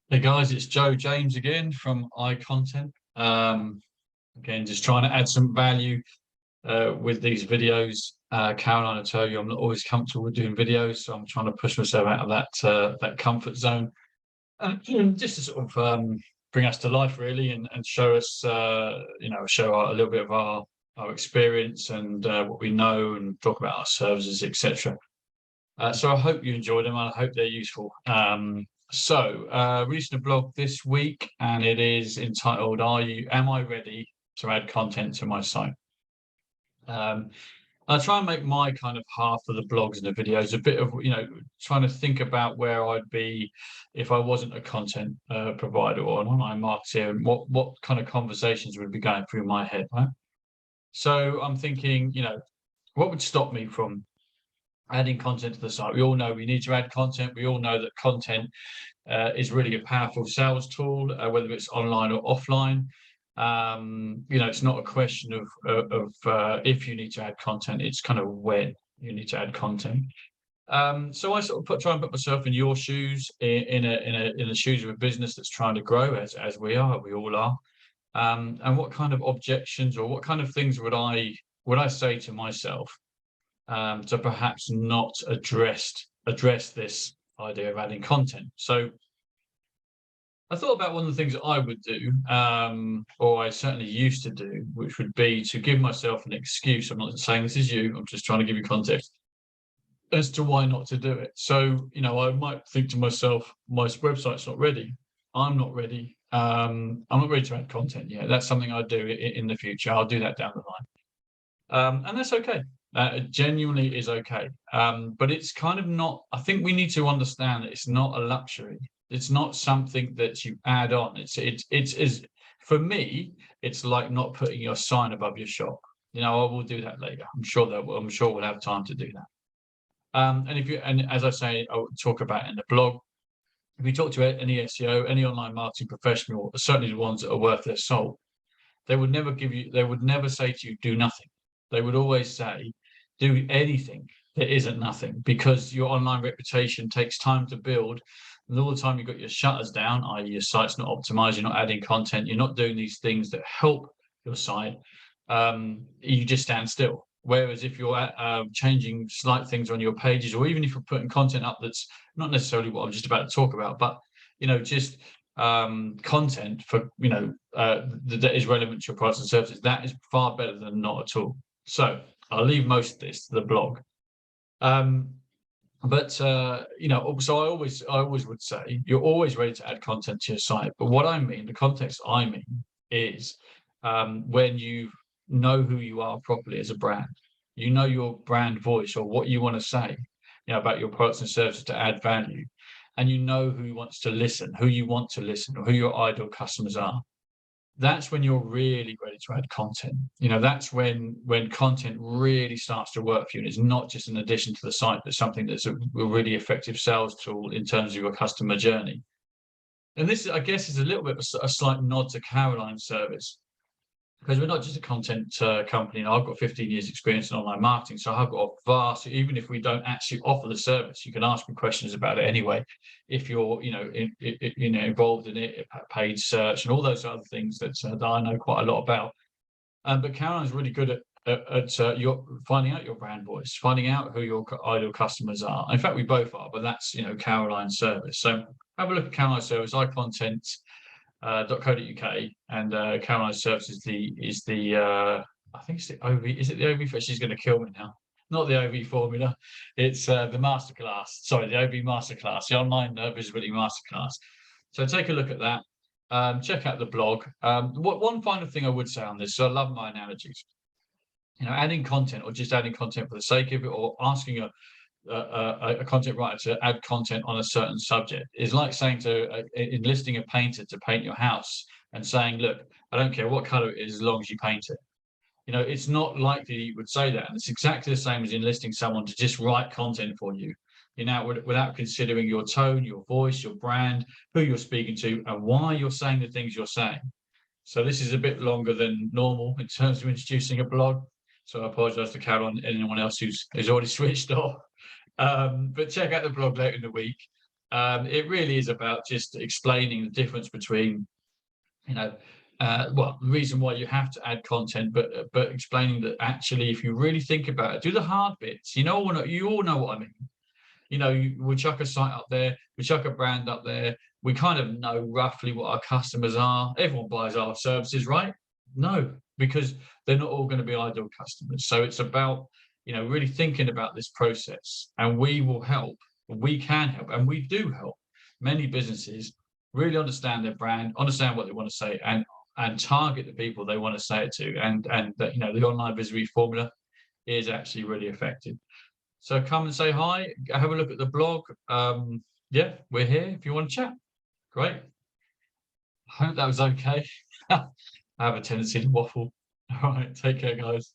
Hey guys, it's Joe James again from iContent. Again, just trying to add some value with these videos. Caroline, I tell you, I'm not always comfortable with doing videos, so I'm trying to push myself out of that comfort zone, just to sort of bring us to life, really, and show us, a little bit of our experience and what we know, and talk about our services, etc. So I hope you enjoyed them, and I hope they're useful. Released a blog this week, and it is entitled Am I ready to add content to my site? I try and make my kind of half of the blogs and the videos a bit of, trying to think about where I'd be if I wasn't a content provider or an online marketer, and what kind of conversations would be going through my head, right? So I'm thinking, what would stop me from adding content to the site? We all know we need to add content. We all know that content is really a powerful sales tool, whether it's online or offline. It's not a question of if you need to add content, it's kind of when you need to add content. So I sort of try and put myself in your shoes, in the shoes of a business that's trying to grow, as we all are. And what kind of objections or what kind of things would I say to myself to perhaps not address this idea of adding content? So I thought about one of the things that I would do, or I certainly used to do, which would be to give myself an excuse. I'm not saying this is you, I'm just trying to give you context as to why not to do it. So, I might think to myself, my website's not ready. I'm not ready. I'm not ready to add content yet. That's something I do in the future. I'll do that down the line. And that's okay. It genuinely is okay. But it's kind of not, I think we need to understand that it's not a luxury. It's not something that you add on. It's for me, it's like not putting your sign above your shop. I will do that later. I'm sure we'll have time to do that. And as I say, I'll talk about in the blog. If you talk to any SEO, any online marketing professional, certainly the ones that are worth their salt, they would never say to you, do nothing. They would always say, do anything that isn't nothing, because your online reputation takes time to build. And all the time you've got your shutters down, i.e. your site's not optimized, you're not adding content, you're not doing these things that help your site, you just stand still. Whereas if you're changing slight things on your pages, or even if you're putting content up that's not necessarily what I'm just about to talk about, but just content for that is relevant to your products and services, that is far better than not at all. So I'll leave most of this to the blog. So I always would say you're always ready to add content to your site. But what I mean, the context I mean, is when you know who you are properly as a brand, your brand voice, or what you want to say, about your products and services to add value, and who you want to listen, or who your ideal customers are. That's when you're really ready to add content. That's when content really starts to work for you, and it's not just an addition to the site, but something that's a really effective sales tool in terms of your customer journey. And this, I guess, is a little bit of a slight nod to Caroline's service, because we're not just a content company. I've got 15 years experience in online marketing, so I've got a vast, even if we don't actually offer the service, you can ask me questions about it anyway. If you're, involved in it, paid search and all those other things that I know quite a lot about. But Caroline's really good at your finding out your brand voice, finding out who your ideal customers are. In fact, we both are, but that's, Caroline's service. So have a look at Caroline's service, iContent. .co.uk, and Caroline's service is the I think it's the OV. Is it the OV? She's going to kill me now. Not the OV formula. It's the masterclass. Sorry, the OV masterclass, the online visibility masterclass. So take a look at that. Check out the blog. One final thing I would say on this. So I love my analogies. Adding content, or just adding content for the sake of it, or asking a content writer to add content on a certain subject, is like saying to enlisting a painter to paint your house and saying, look, I don't care what color it is as long as you paint it. It's not likely you would say that. And it's exactly the same as enlisting someone to just write content for you, without considering your tone, your voice, your brand, who you're speaking to, and why you're saying the things you're saying. So this is a bit longer than normal in terms of introducing a blog. So I apologize to Caroline and anyone else who's already switched off. But check out the blog later in the week. It really is about just explaining the difference between, you know, well, the reason why you have to add content, but explaining that actually, if you really think about it, do the hard bits. You all know what I mean. We chuck a site up there, we chuck a brand up there, we kind of know roughly what our customers are. Everyone buys our services, right? No, because they're not all going to be ideal customers. So it's about, really thinking about this process, and we will help. We can help, and we do help many businesses really understand their brand, understand what they want to say, and target the people they want to say it to. And that, the online visibility formula is actually really effective. So come and say hi, have a look at the blog. Yeah, we're here if you want to chat. Great. I hope that was okay. I have a tendency to waffle. All right, take care, guys.